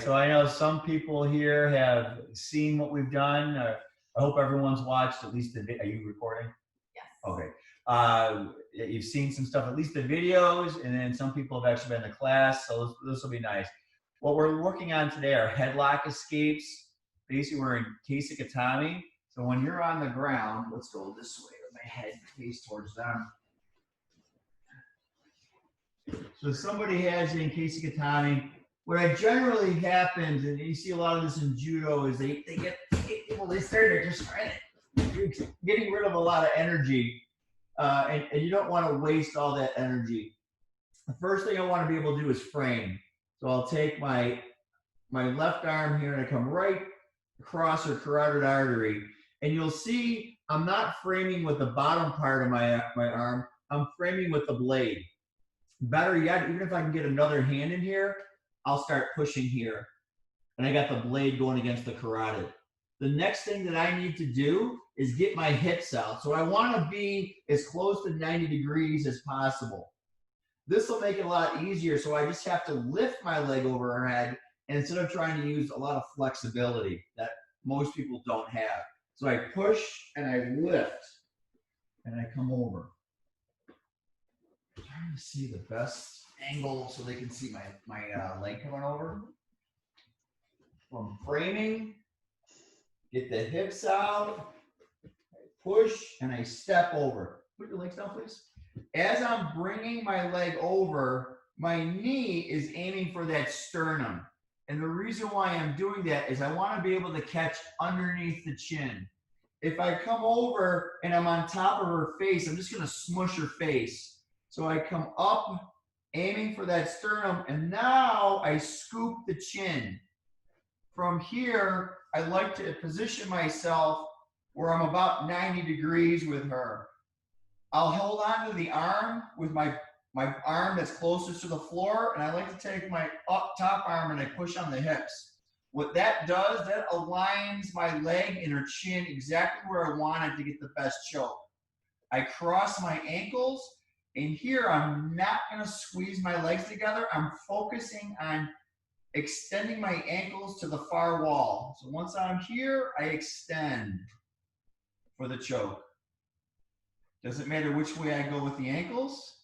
so I know some people here have seen what we've done. I hope everyone's watched at least the video. Are you recording? Yes. Okay. You've seen some stuff, at least the videos, and then some people have actually been in the class, so this will be nice. What we're working on today are headlock escapes. Basically, we're in Kesikatami. So when you're on the ground, let's go this way with my head face towards them. So somebody has you in Kesikatami. What generally happens, and you see a lot of this in judo, is they start just getting rid of a lot of energy, and you don't want to waste all that energy. The first thing I want to be able to do is frame. So I'll take my left arm here and I come right across her carotid artery, and you'll see I'm not framing with the bottom part of my arm. I'm framing with the blade. Better yet, even if I can get another hand in here, I'll start pushing here. And I got the blade going against the carotid. The next thing that I need to do is get my hips out. So I want to be as close to 90 degrees as possible. This will make it a lot easier. So I just have to lift my leg over her head, and instead of trying to use a lot of flexibility that most people don't have. So I push and I lift and I come over. I'm trying to see the best angle so they can see my leg coming over. From framing, get the hips out, I push, and I step over. Put your legs down, please. As I'm bringing my leg over, my knee is aiming for that sternum. And the reason why I'm doing that is I want to be able to catch underneath the chin. If I come over and I'm on top of her face, I'm just going to smush her face. So I come up, aiming for that sternum, and now I scoop the chin. From here, I like to position myself where I'm about 90 degrees with her. I'll hold on to the arm with my arm that's closest to the floor, and I like to take my top arm and I push on the hips. What that does, that aligns my leg and her chin exactly where I want it to get the best choke. I cross my ankles, and here I'm not going to squeeze my legs together. I'm focusing on extending my ankles to the far wall. So once I'm here, I extend for the choke. Doesn't matter which way I go with the ankles,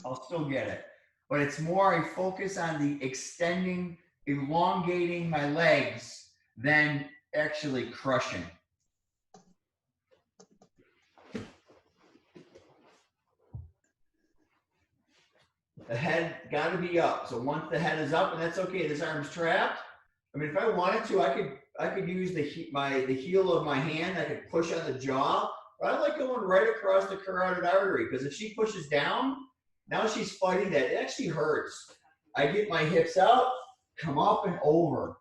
I'll still get it. But it's more I focus on the extending, elongating my legs than actually crushing. The head got to be up. So once the head is up, and that's okay, this arm's trapped. I mean, if I wanted to, I could use the heel of my hand. I could push on the jaw. But I like going right across the carotid artery, because if she pushes down, now she's fighting that. It actually hurts. I get my hips out, come up and over.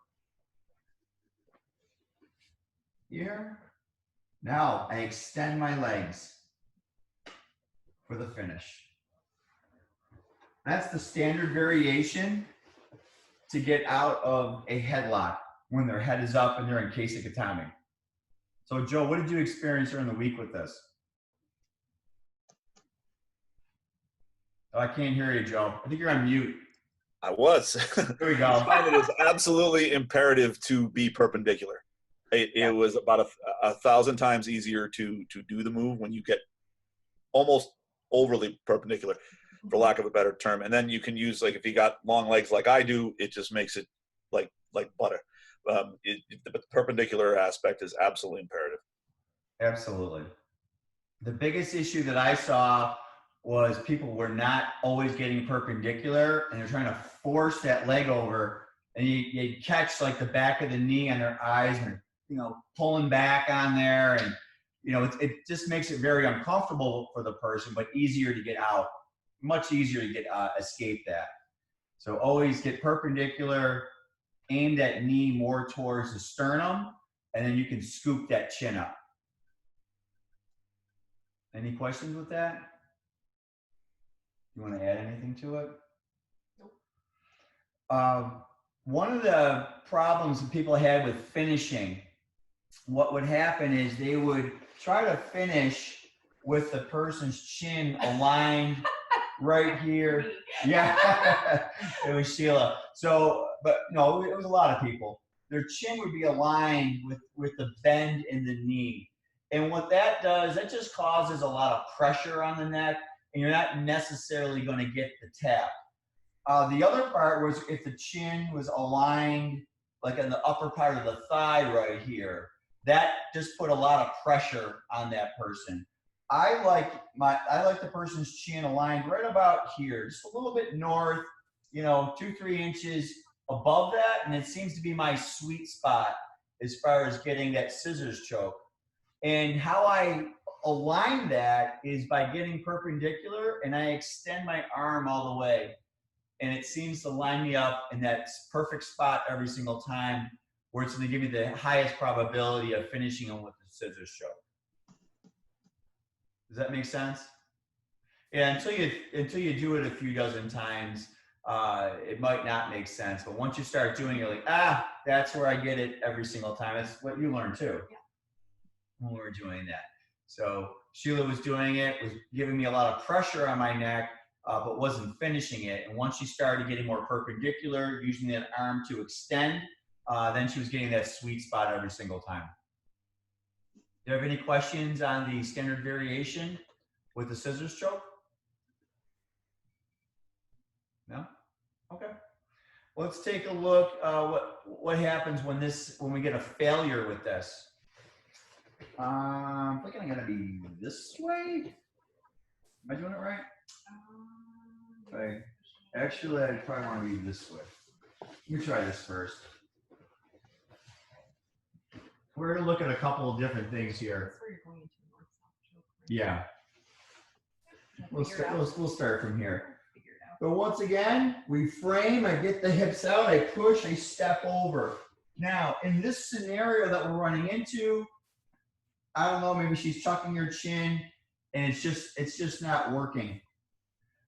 Here. Now I extend my legs for the finish. That's the standard variation to get out of a headlock when their head is up and they're in Kesikatami. So Joe, what did you experience during the week with this? Oh, I can't hear you, Joe. I think you're on mute. I was. There we go. I find it is absolutely imperative to be perpendicular. It was about 1,000 times easier to do the move when you get almost overly perpendicular, for lack of a better term. And then you can use, like, if you got long legs like I do, it just makes it like butter. The perpendicular aspect is absolutely imperative. Absolutely. The biggest issue that I saw was people were not always getting perpendicular, and they're trying to force that leg over, and you catch like the back of the knee on their eyes, and pulling back on there, and it just makes it very uncomfortable for the person, but easier to get out. Much easier to get escape that. So always get perpendicular, aim that knee more towards the sternum, and then you can scoop that chin up. Any questions with that? You want to add anything to it? Nope. One of the problems that people had with finishing, what would happen is they would try to finish with the person's chin aligned right here. Yeah, it was Sheila. So but no, it was a lot of people. Their chin would be aligned with the bend in the knee. And what that does, that just causes a lot of pressure on the neck, and you're not necessarily going to get the tap. The other part was if the chin was aligned like in the upper part of the thigh right here, that just put a lot of pressure on that person. I like the person's chin aligned right about here, just a little bit north, 2-3 inches above that, and it seems to be my sweet spot as far as getting that scissors choke. And how I align that is by getting perpendicular, and I extend my arm all the way. And it seems to line me up in that perfect spot every single time, where it's going to give me the highest probability of finishing them with the scissors choke. Does that make sense? Yeah, until you do it a few dozen times, it might not make sense. But once you start doing it, you're like, that's where I get it every single time. That's what you learn too. Yeah. When we were doing that. So Sheila was doing it, was giving me a lot of pressure on my neck, but wasn't finishing it. And once she started getting more perpendicular, using that arm to extend, then she was getting that sweet spot every single time. Do you have any questions on the standard variation with the scissors choke? No? Okay. Let's take a look what happens when we get a failure with this. I think I'm gonna be this way. Am I doing it right? Okay. Actually, I probably want to be this way. Let me try this first. We're gonna look at a couple of different things here. Yeah. We'll start from here. But once again, we frame, I get the hips out, I push, I step over. Now, in this scenario that we're running into, I don't know, maybe she's chucking her chin and it's just not working.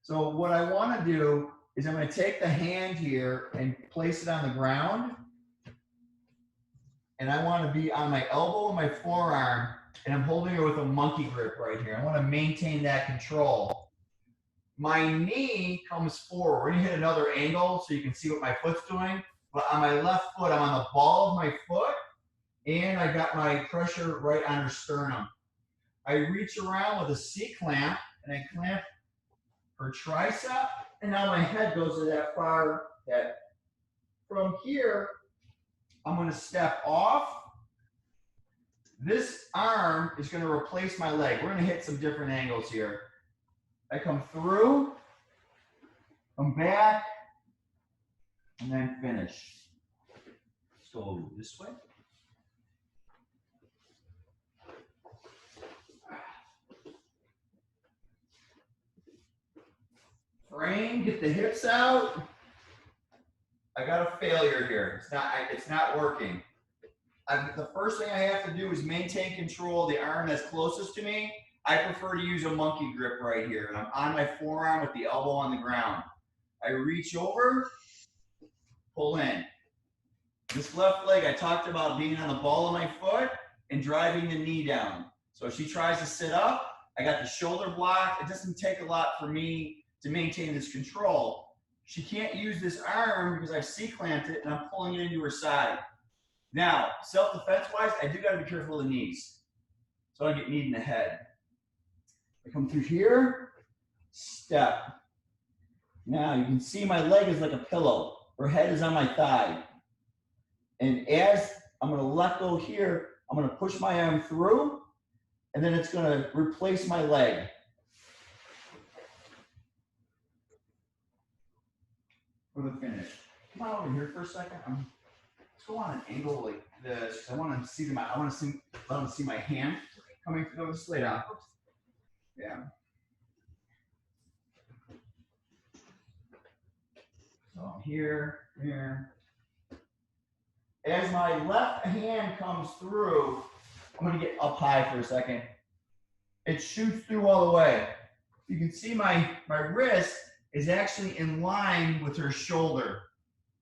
So what I want to do is I'm going to take the hand here and place it on the ground. And I want to be on my elbow and my forearm, and I'm holding her with a monkey grip right here. I want to maintain that control. My knee comes forward. We're going to hit another angle so you can see what my foot's doing. But on my left foot, I'm on the ball of my foot, and I got my pressure right on her sternum. I reach around with a C-clamp, and I clamp her tricep, and now my head goes to that far head. From here, I'm going to step off. This arm is going to replace my leg. We're going to hit some different angles here. I come through, come back, and then finish. Let's go this way. Frame, get the hips out. I got a failure here. It's not working. The first thing I have to do is maintain control of the arm that's closest to me. I prefer to use a monkey grip right here. And I'm on my forearm with the elbow on the ground. I reach over, pull in. This left leg, I talked about being on the ball of my foot and driving the knee down. So if she tries to sit up, I got the shoulder block. It doesn't take a lot for me to maintain this control. She can't use this arm because I've C-clamped it and I'm pulling it into her side. Now, self-defense wise, I do got to be careful of the knees. So I get kneed in the head. I come through here, step. Now you can see my leg is like a pillow. Her head is on my thigh. And as I'm going to let go here, I'm going to push my arm through, and then it's going to replace my leg. For the finish. Come on over here for a second. Let's go on an angle like this. I want to see let them see my hand coming through. Just lay down. Yeah. So I'm here. As my left hand comes through, I'm going to get up high for a second. It shoots through all the way. You can see my wrist is actually in line with her shoulder.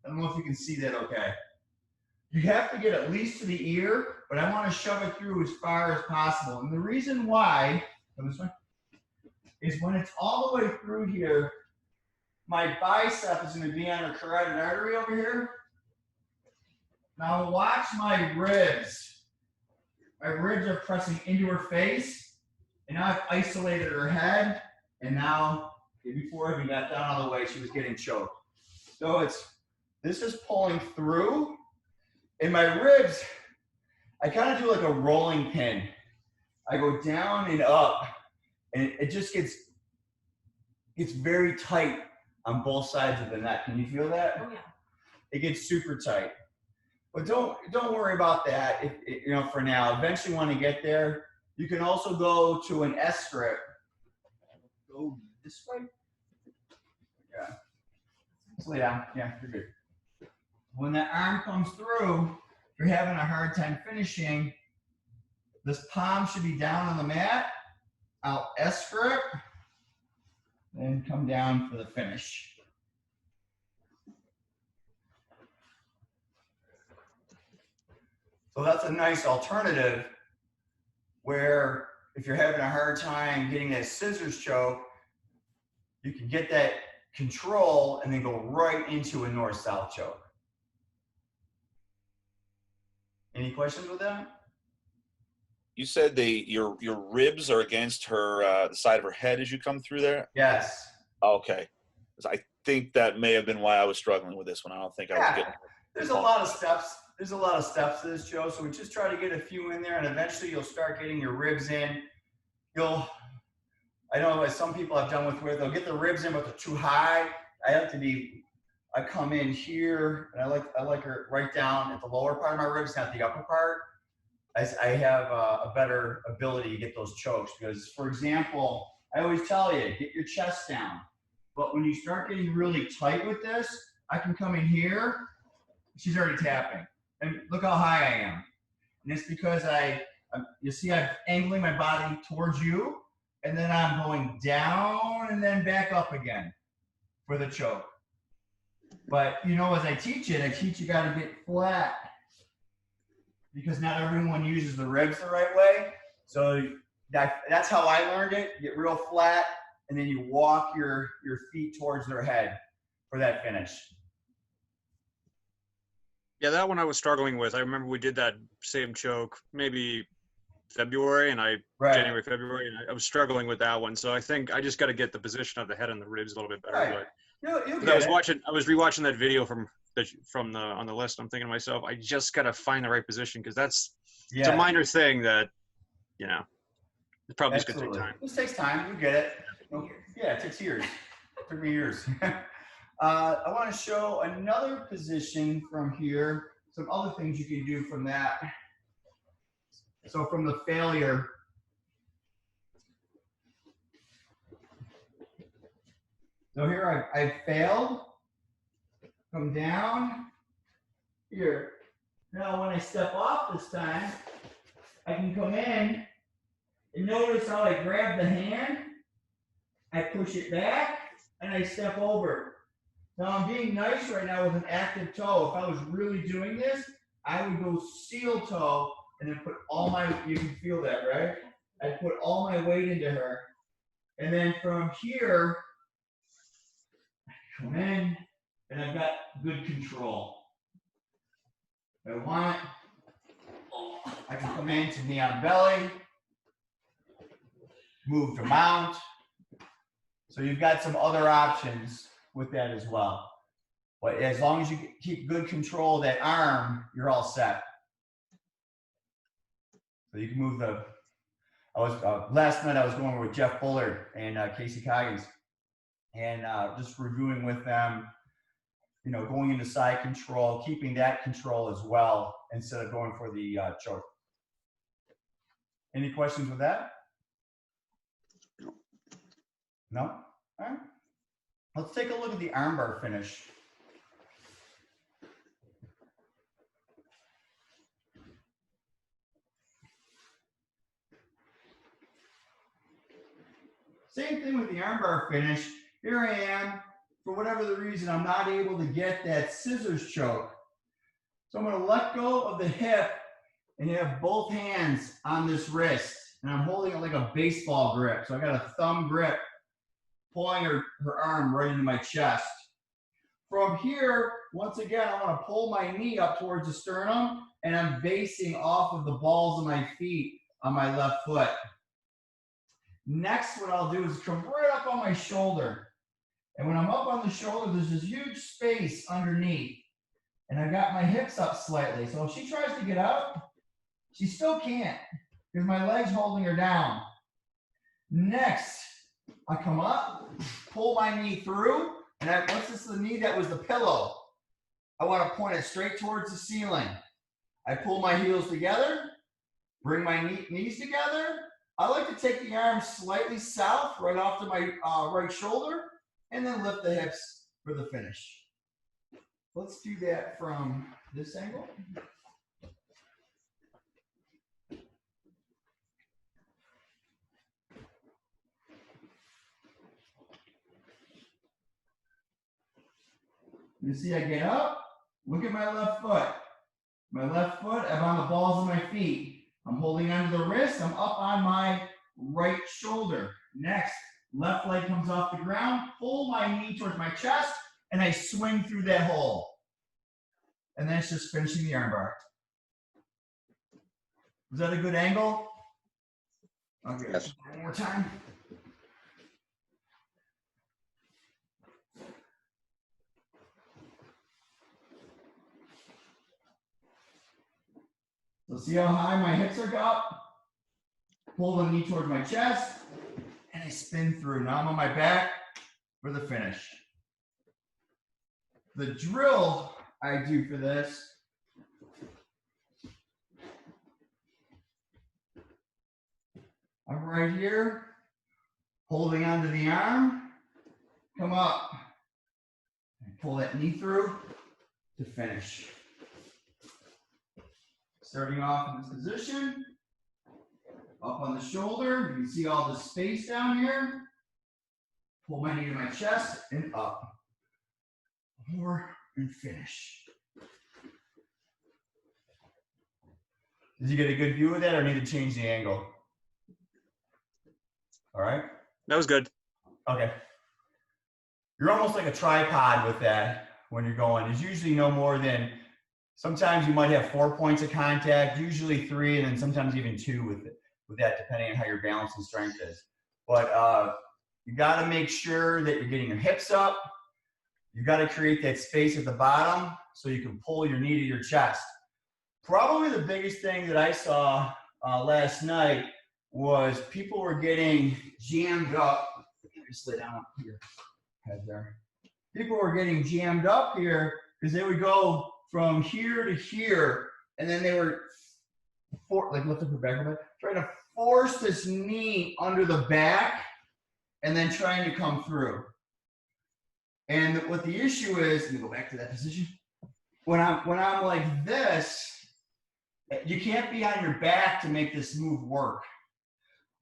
I don't know if you can see that okay. You have to get at least to the ear, but I want to shove it through as far as possible. And the reason why is when it's all the way through here, my bicep is going to be on her carotid artery over here. Now watch my ribs. My ribs are pressing into her face, and now I've isolated her head, and now, before I even got down all the way, she was getting choked. So this is pulling through, and my ribs, I kind of do like a rolling pin. I go down and up, and it just gets very tight on both sides of the neck. Can you feel that? Oh yeah. It gets super tight. But don't worry about that. For now. Eventually, when you get there, you can also go to an S grip. Go this way. Yeah. Just lay down. Yeah, you're good. When that arm comes through, if you're having a hard time finishing, this palm should be down on the mat. I'll S grip, then come down for the finish. So that's a nice alternative where if you're having a hard time getting that scissors choke, you can get that control and then go right into a north-south choke. Any questions with that? You said your ribs are against her the side of her head as you come through there? Yes. Okay. I think that may have been why I was struggling with this one. I don't think I was getting. There's a lot of steps. There's a lot of steps to this, Joe. So we just try to get a few in there, and eventually you'll start getting your ribs in. I know like some people I've done where they'll get the ribs in, but they're too high. I come in here, and I like her right down at the lower part of my ribs, not the upper part. I have a better ability to get those chokes because, for example, I always tell you, get your chest down. But when you start getting really tight with this, I can come in here. She's already tapping. And look how high I am. And it's because you see I'm angling my body towards you, and then I'm going down and then back up again for the choke. But, as I teach you got to get flat because not everyone uses the ribs the right way. So that's how I learned it. Get real flat, and then you walk your feet towards their head for that finish. Yeah, that one I was struggling with. I remember we did that same choke maybe February, January, February, and I was struggling with that one. So I think I just got to get the position of the head and the ribs a little bit better. Right. But I was rewatching that video on the list. I'm thinking to myself, I just got to find the right position because it's a minor thing that it's probably just going to take time. This takes time. You get it. Yeah, it takes years. It took me years. I want to show another position from here, some other things you can do from that. So from the failure, so here I failed, come down, here. Now when I step off this time, I can come in and notice how I grab the hand, I push it back, and I step over. Now I'm being nice right now with an active toe. If I was really doing this, I would go seal toe and then put you can feel that, right? I'd put all my weight into her. And then from here, I come in and I've got good control. If I want it, I can come in to knee on belly, move to mount. So you've got some other options with that as well. But as long as you keep good control of that arm, you're all set. So you can move last night I was going with Jeff Bullard and Casey Coggins and just reviewing with them, going into side control, keeping that control as well instead of going for the choke. Any questions with that? No? All right. Let's take a look at the armbar finish. Same thing with the armbar finish. Here I am. For whatever the reason, I'm not able to get that scissors choke. So I'm going to let go of the hip and have both hands on this wrist. And I'm holding it like a baseball grip. So I got a thumb grip, pulling her arm right into my chest. from here, once again, I want to pull my knee up towards the sternum, and I'm basing off of the balls of my feet on my left foot. Next, what I'll do is come right up on my shoulder. And when I'm up on the shoulder, there's this huge space underneath. And I got my hips up slightly. So if she tries to get out, she still can't because my leg's holding her down. Next, I come up, pull my knee through, and once this is the knee that was the pillow, I want to point it straight towards the ceiling. I pull my heels together, bring my knees together. I like to take the arms slightly south, right off to my right shoulder, and then lift the hips for the finish. Let's do that from this angle. You see, I get up, look at my left foot. My left foot, I'm on the balls of my feet. I'm holding onto the wrist, I'm up on my right shoulder. Next, left leg comes off the ground, pull my knee towards my chest, and I swing through that hole. And then it's just finishing the armbar. Was that a good angle? Okay, Yes. one more time. So see how high my hips are up? Pull the knee towards my chest, and I spin through. Now I'm on my back for the finish. The drill I do for this I'm right here, holding onto the arm, come up, and pull that knee through to finish. Starting off in this position, up on the shoulder, you can see all the space down here. Pull my knee to my chest and up. Over and finish. Did you get a good view of that or need to change the angle? All right. That was good. Okay. You're almost like a tripod with that when you're going. There's usually no more than, sometimes you might have 4 points of contact, usually 3, and then sometimes even 2 with that, depending on how your balance and strength is. But you got to make sure that you're getting your hips up. You got to create that space at the bottom so you can pull your knee to your chest. Probably the biggest thing that I saw last night was people were getting jammed up. Just lay down here, head there. People were getting jammed up here because they would go from here to here, and then they were like lift up her back a bit, trying to force this knee under the back, and then trying to come through. And what the issue is, let me go back to that position. When I'm like this, you can't be on your back to make this move work.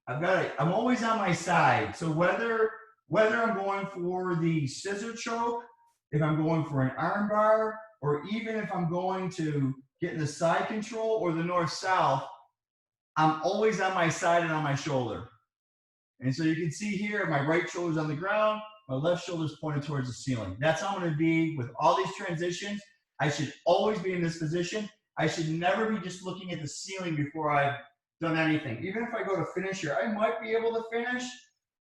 I'm always on my side. So whether I'm going for the scissor choke, if I'm going for an arm bar, or even if I'm going to get in the side control or the north-south, I'm always on my side and on my shoulder. And so you can see here, my right shoulder's on the ground, my left shoulder's pointed towards the ceiling. That's how I'm gonna be with all these transitions. I should always be in this position. I should never be just looking at the ceiling before I've done anything. Even if I go to finish here, I might be able to finish,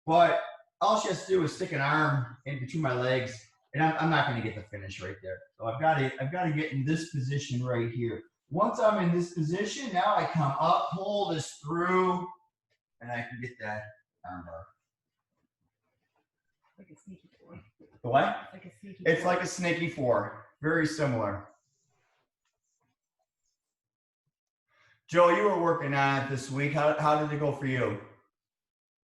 but all she has to do is stick an arm in between my legs, and I'm not gonna get the finish right there. So I've gotta get in this position right here. Once I'm in this position, now I come up, pull this through, and I can get that arm bar. Like a sneaky four. The what? Like a sneaky It's four. like a snaky 4. Very similar. Joe, you were working on it this week. How did it go for you?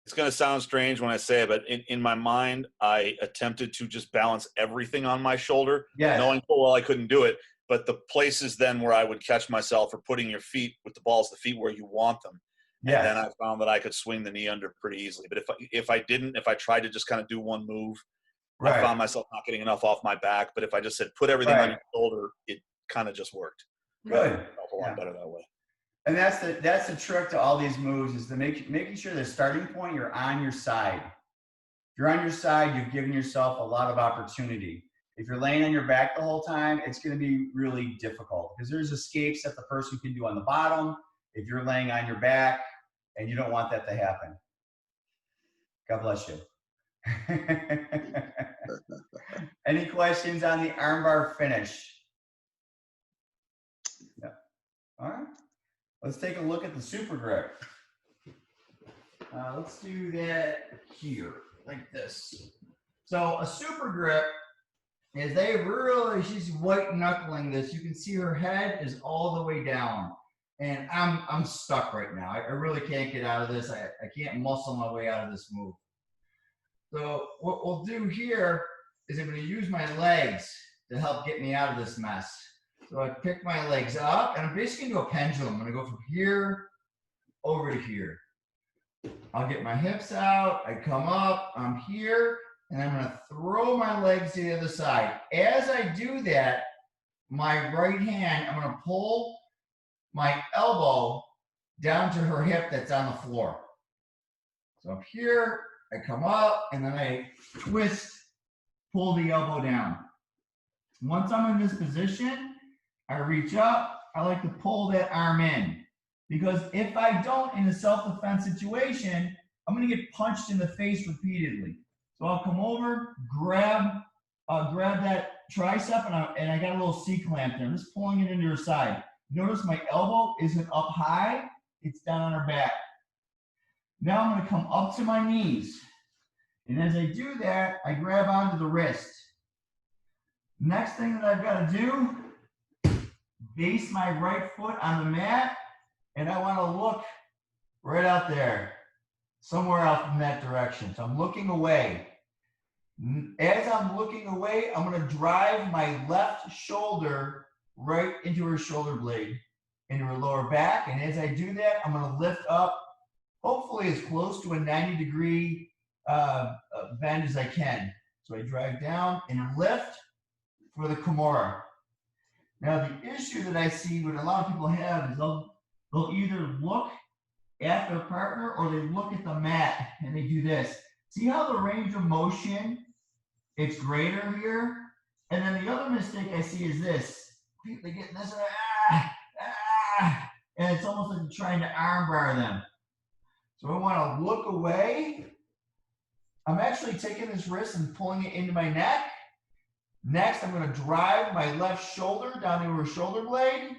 It's going to sound strange when I say it, but in my mind, I attempted to just balance everything on my shoulder, Yes. knowing full well I couldn't do it. But the places then where I would catch myself are putting your feet with the balls of the feet where you want them. Yes. And then I found that I could swing the knee under pretty easily. But if I tried to just kind of do one move, Right. I found myself not getting enough off my back. But if I just said put everything on your shoulder, it kind of just worked. Good. It felt a lot better that way. And that's the trick to all these moves, is to making sure the starting point, you're on your side. If you're on your side, you've given yourself a lot of opportunity. If you're laying on your back the whole time, it's going to be really difficult because there's escapes that the person can do on the bottom if you're laying on your back, and you don't want that to happen. God bless you. Any questions on the armbar finish? Yeah. All right. Let's take a look at the super grip. Let's do that here, like this. So a super grip is she's white knuckling this. You can see her head is all the way down. And I'm stuck right now. I really can't get out of this. I can't muscle my way out of this move. So what we'll do here is I'm going to use my legs to help get me out of this mess. So I pick my legs up, and I'm basically going to do a pendulum. I'm going to go from here over to here. I'll get my hips out. I come up. I'm here, and I'm going to throw my legs to the other side. As I do that, my right hand, I'm going to pull my elbow down to her hip that's on the floor. So up here, I come up, and then I twist, pull the elbow down. Once I'm in this position, I reach up. I like to pull that arm in, because if I don't, in a self-defense situation, I'm going to get punched in the face repeatedly. So I'll come over, grab that tricep, and I got a little C-clamp there. I'm just pulling it into her side. Notice my elbow isn't up high, it's down on her back. Now I'm going to come up to my knees. And as I do that, I grab onto the wrist. Next thing that I've got to do, base my right foot on the mat, and I want to look right out there, somewhere out in that direction. So I'm looking away. As I'm looking away, I'm going to drive my left shoulder right into her shoulder blade, into her lower back. And as I do that, I'm going to lift up, hopefully as close to a 90-degree bend as I can. So I drive down and lift for the Kimura. Now the issue that I see what a lot of people have is they'll either look at their partner or they look at the mat and they do this. See how the range of motion, it's greater here? And then the other mistake I see is this. They get this, and it's almost like you're trying to armbar them. So I want to look away. I'm actually taking this wrist and pulling it into my neck. Next, I'm going to drive my left shoulder down to her shoulder blade,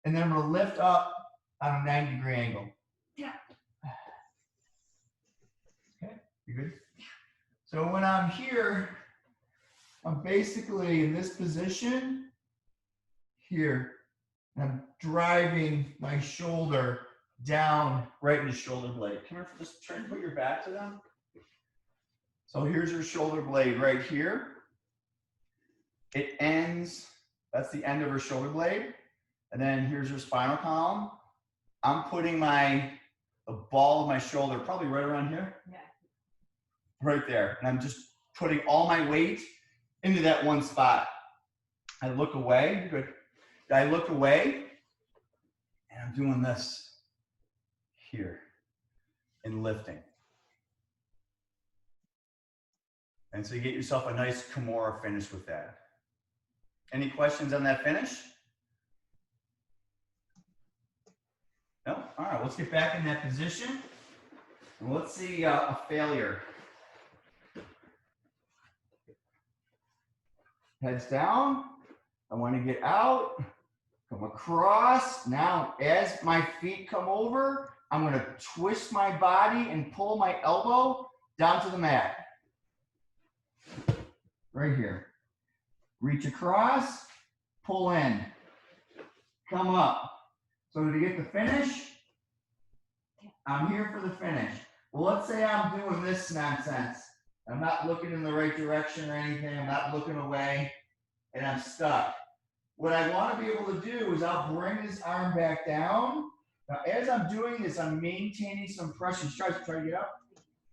and then I'm going to lift up on a 90-degree angle. Yeah. Okay, you good? So when I'm here, I'm basically in this position here, and I'm driving my shoulder down right in the shoulder blade. Come here, just try to put your back to them. So here's your shoulder blade right here. It ends, that's the end of her shoulder blade. And then here's her spinal column. I'm putting the ball of my shoulder probably right around here. Yeah. Right there. And I'm just putting all my weight into that one spot. I look away. Good. I look away, and I'm doing this here and lifting. And so you get yourself a nice Kimura finish with that. Any questions on that finish? No? All right, let's get back in that position. And let's see a failure. Heads down. I want to get out. Come across. Now, as my feet come over, I'm going to twist my body and pull my elbow down to the mat. Right here. Reach across, pull in, come up. So to get the finish, I'm here for the finish. Well, let's say I'm doing this nonsense. I'm not looking in the right direction or anything. I'm not looking away, and I'm stuck. What I want to be able to do is I'll bring this arm back down. Now, as I'm doing this, I'm maintaining some pressure. She tries to get up.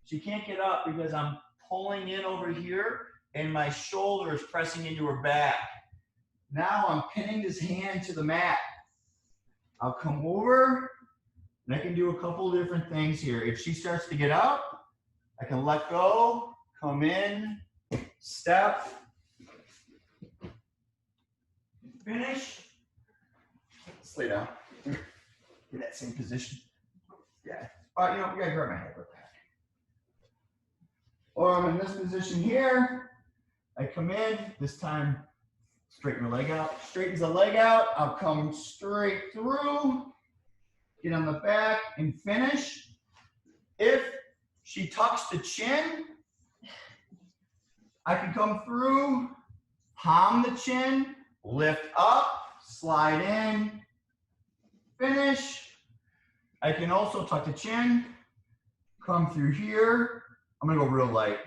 She can't get up because I'm pulling in over here, and my shoulder is pressing into her back. Now I'm pinning this hand to the mat. I'll come over, and I can do a couple of different things here. If she starts to get up, I can let go, come in, step, finish. Let's lay down. In that same position. Yeah. You know, you gotta grab my head real quick. Or I'm in this position here. I come in, this time straighten the leg out. Straightens the leg out. I'll come straight through, get on the back and finish. If she tucks the chin, I can come through, palm the chin, lift up, slide in, finish. I can also tuck the chin, come through here. I'm gonna go real light.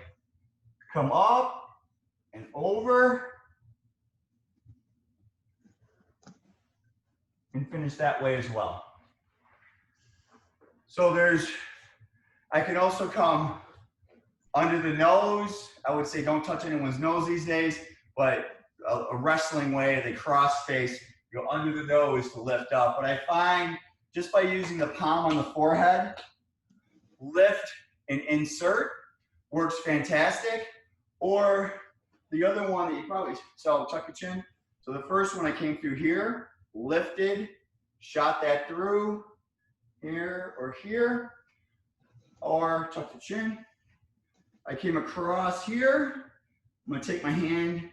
Come up and over and finish that way as well. So I can also come under the nose. I would say don't touch anyone's nose these days, but a wrestling way, they cross face, go under the nose to lift up. But I find just by using the palm on the forehead, lift and insert works fantastic. Or the other one that you probably saw, tuck your chin. So the first one I came through here, lifted, shot that through here or here, or tuck the chin. I came across here. I'm gonna take my hand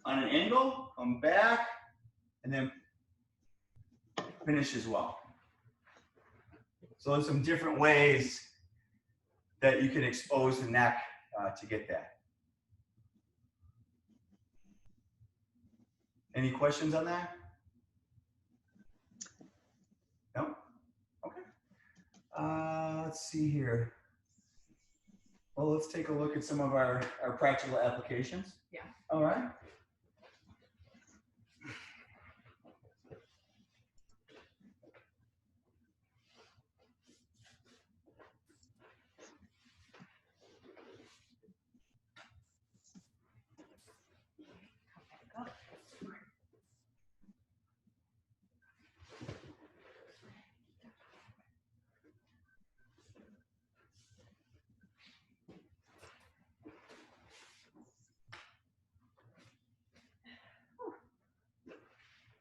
on an angle, come back, and then finish as well. So there's some different ways that you can expose the neck to get that. Any questions on that? No? Okay. Let's see here. Well, let's take a look at some of our practical applications. Yeah. All right.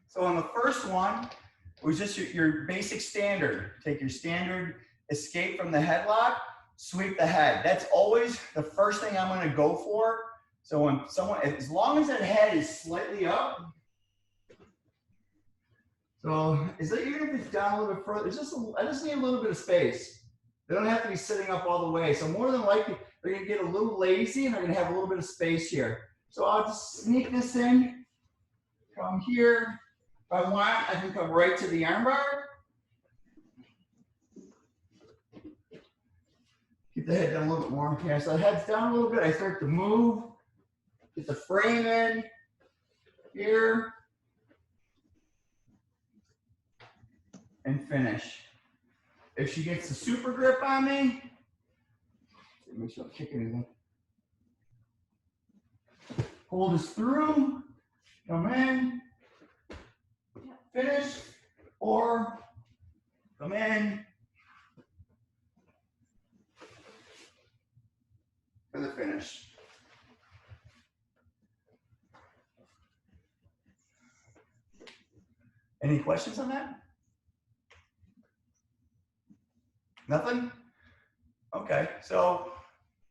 So on the first one, it was just your basic standard. Take your standard escape from the headlock, sweep the head. That's always the first thing I'm going to go for. So when someone, as long as that head is slightly up, so is that even if it's down a little bit further, I just need a little bit of space. They don't have to be sitting up all the way. So more than likely, they're going to get a little lazy and they're going to have a little bit of space here. So I'll just sneak this in, come here. If I want, I can come right to the armbar. Keep the head down a little bit more. Yeah, so the head's down a little bit. I start to move. Get the frame in here. And finish. If she gets the super grip on me, make sure I don't kick anything. Hold this through. Come in. Finish, or come in for the finish. Any questions on that? Nothing? Okay, so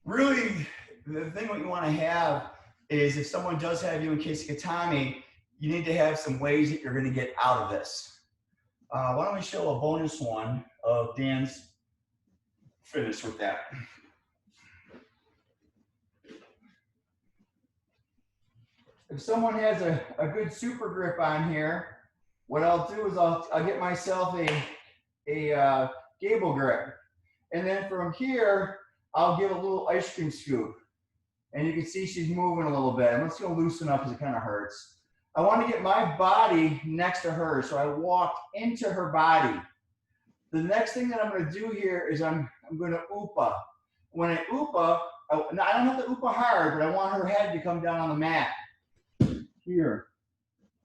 really the thing what you want to have is if someone does have you in Kesikatami, you need to have some ways that you're going to get out of this. Why don't we show a bonus one of Dan's finish with that. If someone has a good super grip on here, what I'll do is I'll get myself a gable grip. And then from here, I'll give a little ice cream scoop. And you can see she's moving a little bit. I'm just going to loosen up because it kind of hurts. I want to get my body next to her, so I walk into her body. The next thing that I'm going to do here is I'm going to oopa. When I oopa, I don't have to oopa hard, but I want her head to come down on the mat. Here.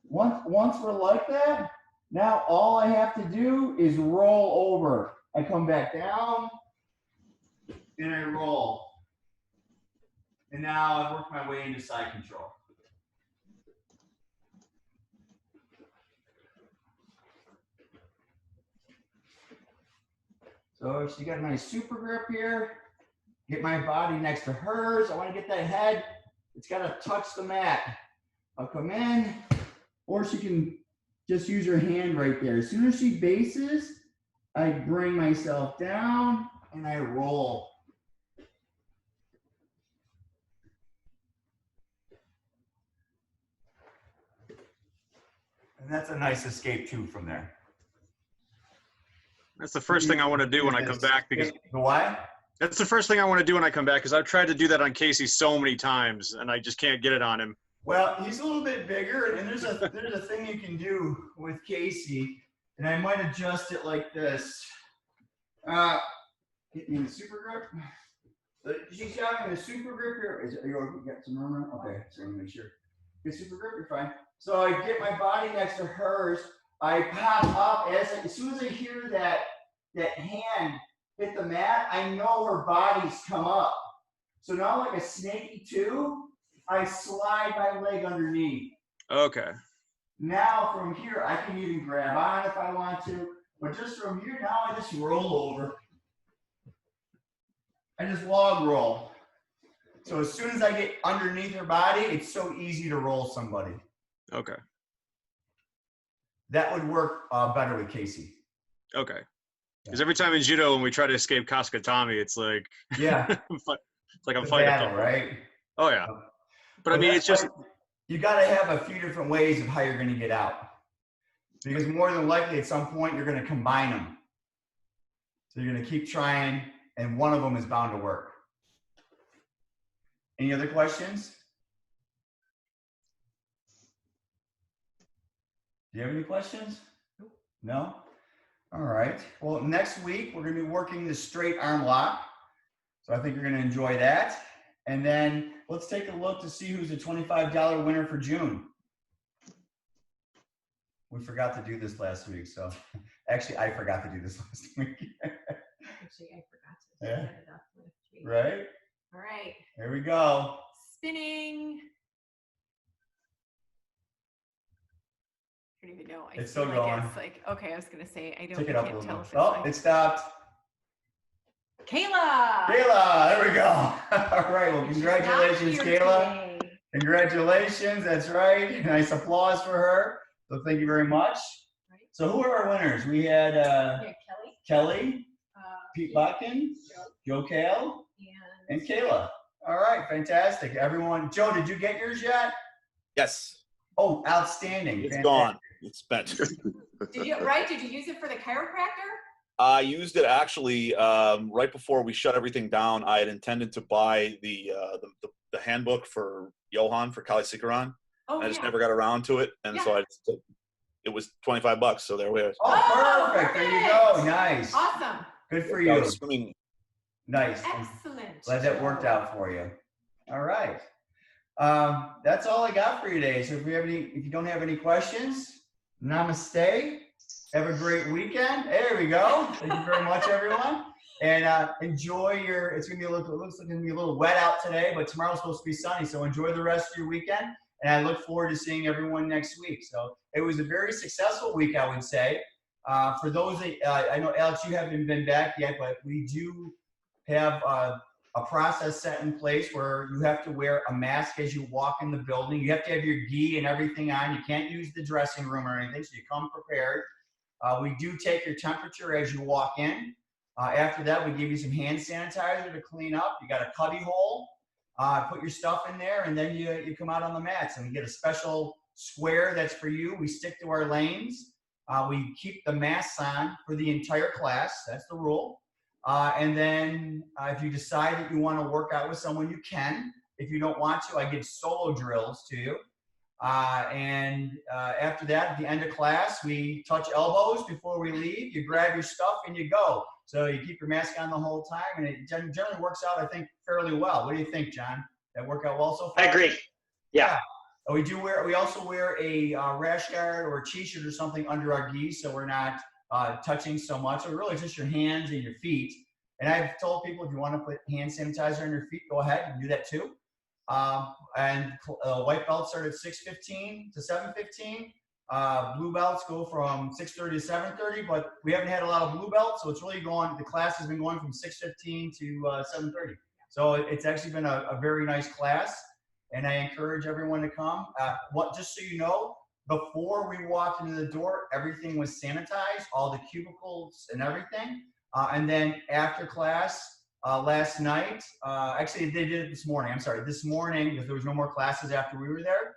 Once we're like that, now all I have to do is roll over. I come back down, and I roll. And now I've worked my way into side control. So she got a nice super grip here. Get my body next to hers. I want to get that head. It's got to touch the mat. I'll come in, or she can just use her hand right there. As soon as she bases, I bring myself down and I roll. And that's a nice escape too from there. That's the first thing I want to do when I come back, because The what? that's the first thing I want to do when I come back, because I've tried to do that on Casey so many times and I just can't get it on him. Well, he's a little bit bigger, and there's a thing you can do with Casey, and I might adjust it like this. Get me in the super grip. She's having a super grip here. You got some room? Okay, so let me make sure. Get super grip, you're fine. So I get my body next to hers. I pop up as soon as I hear that hand hit the mat. I know her body's come up. So now, like a snaky two, I slide my leg underneath. Okay. Now from here, I can even grab on if I want to, but just from here, now I just roll over. I just log roll. So as soon as I get underneath her body, it's so easy to roll somebody. Okay. That would work better with Casey. Okay. Because every time in judo, when we try to escape Kaskatami, it's like, yeah, it's like I'm the fighting battle, people. right? Oh yeah. But I mean, it's just, you got to have a few different ways of how you're going to get out, because more than likely at some point you're going to combine them. So you're going to keep trying, and one of them is bound to work. Any other questions? Do you have any questions? No? All right. Well, next week we're going to be working the straight arm lock. So I think you're going to enjoy that. And then let's take a look to see who's the $25 winner for June. We forgot to do this last week. So actually, I forgot to do this last week. Actually, I forgot to Yeah. set it up with you. Right? All right. Here we go. Spinning. I don't even know. I It's feel still like going. It's like, okay, I was going to say, I don't Take it I up a can't little tell bit. if it's Oh, like, it stopped. Kayla. Kayla, there we go. All right. Well, She's congratulations, not here Kayla. today. Congratulations. That's right. Nice applause for her. So thank you very much. Right. So who are our winners? We had Yeah, Kelly. Kelly, Uh, Pete Botkin, Joe Kale, and Kayla. All right. Fantastic. Everyone. Joe, did you get yours yet? Yes, Oh, outstanding. it's Fantastic. gone. It's spent. Did you use it for the chiropractor? I used it actually right before we shut everything down. I had intended to buy the handbook for Johan for Kali Sikaran. Oh, I just yeah. never got around to it, and so it was $25. So there we are. Oh, perfect. There you go. Nice. Awesome. Good for I you. was swimming. Nice. Excellent. Glad that worked out for you. All right. That's all I got for you today. So if you don't have any questions, namaste. Have a great weekend. There we go. Thank you very much, everyone. And enjoy it's gonna be it looks like it's gonna be a little wet out today, but tomorrow's supposed to be sunny. So enjoy the rest of your weekend. And I look forward to seeing everyone next week. So it was a very successful week, I would say. For those that, I know, Alex, you haven't been back yet, but we do have a process set in place where you have to wear a mask as you walk in the building. You have to have your gi and everything on. You can't use the dressing room or anything, so you come prepared. We do take your temperature as you walk in. After that, we give you some hand sanitizer to clean up. You got a cubby hole. Put your stuff in there, and then you come out on the mats. And we get a special square that's for you. We stick to our lanes. We keep the masks on for the entire class. That's the rule. And then if you decide that you want to work out with someone, you can. If you don't want to, I give solo drills to you. And after that, at the end of class, we touch elbows before we leave. You grab your stuff and you go. So you keep your mask on the whole time, and it generally works out, I think, fairly well. What do you think, John? That work out well so far? I agree. Yeah. We also wear a rash guard or a t-shirt or something under our gi, so we're not touching so much. So really just your hands and your feet. And I've told people, if you want to put hand sanitizer on your feet, go ahead and do that too. And white belts start at 6:15 to 7:15. Blue belts go from 6:30 to 7:30, but we haven't had a lot of blue belts, so it's really going. The class has been going from 6:15 to 7:30. So it's actually been a very nice class, and I encourage everyone to come. Just so you know, before we walked into the door, everything was sanitized, all the cubicles and everything. And then after class last night, actually they did it this morning. I'm sorry, this morning, because there was no more classes after we were there.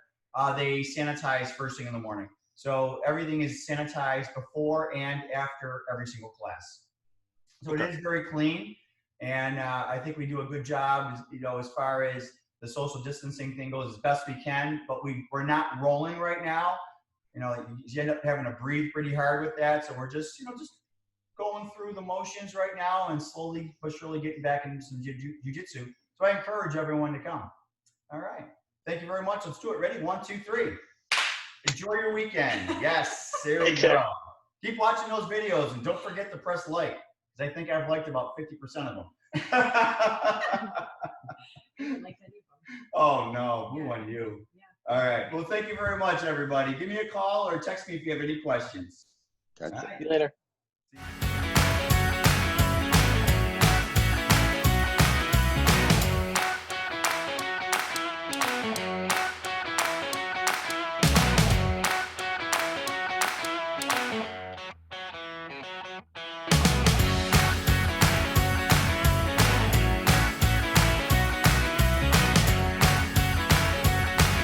They sanitized first thing in the morning. So everything is sanitized before and after every single class. So it is very clean. And I think we do a good job, as far as the social distancing thing goes, as best we can. But we're not rolling right now. You end up having to breathe pretty hard with that. So we're just going through the motions right now and slowly but surely getting back into some jiu-jitsu. So I encourage everyone to come. All right. Thank you very much. Let's do it. Ready? 1, 2, 3. Enjoy your weekend. Yes. There we go. Keep watching those videos and don't forget to press like, because I think I've liked about 50% of them. Like any of them. Oh, no. Who on you? Yeah. All right. Well, thank you very much, everybody. Give me a call or text me if you have any questions. Gotcha. All right. See you later. See you.